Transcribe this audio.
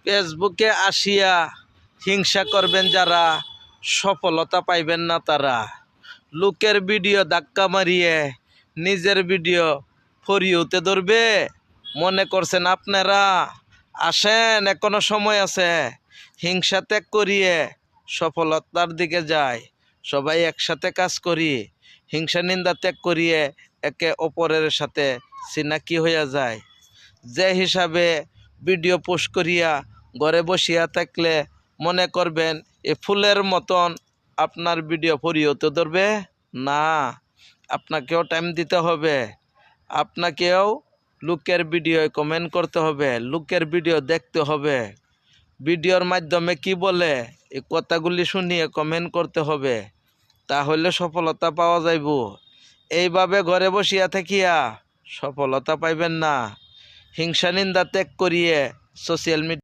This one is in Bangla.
ফেসবুকে আসিয়া হিংসা করবেন যারা, সফলতা পাইবেন না তারা। লোকের ভিডিও ধাক্কা মারিয়ে নিজের ভিডিও ফরিউতে ধরবে মনে করছেন আপনারা? আসেন, এখনো সময় আছে। হিংসা ত্যাগ করিয়ে সফলতার দিকে যায়। সবাই একসাথে কাজ করি, হিংসা নিন্দা ত্যাগ করিয়ে একে অপরের সাথে চিনাকি হইয়া যায়। যে হিসাবে ভিডিও পোস্ট করিয়া ঘরে বসিয়া থাকলে মনে করবেন এ ফুলের মতন আপনার ভিডিও ফরিউতে ধরবে না। আপনাকেও টাইম দিতে হবে, আপনাকেও লোকের ভিডিও কমেন্ট করতে হবে, লোকের ভিডিও দেখতে হবে, ভিডিওর মাধ্যমে কি বলে এই কথাগুলি শুনিয়ে কমেন্ট করতে হবে, তাহলে সফলতা পাওয়া যাইব। এইভাবে ঘরে বসিয়া থাকিয়া সফলতা পাইবেন না। হিংসা নিন্দা ত্যাগ করিয়ে সোশ্যাল মিডিয়া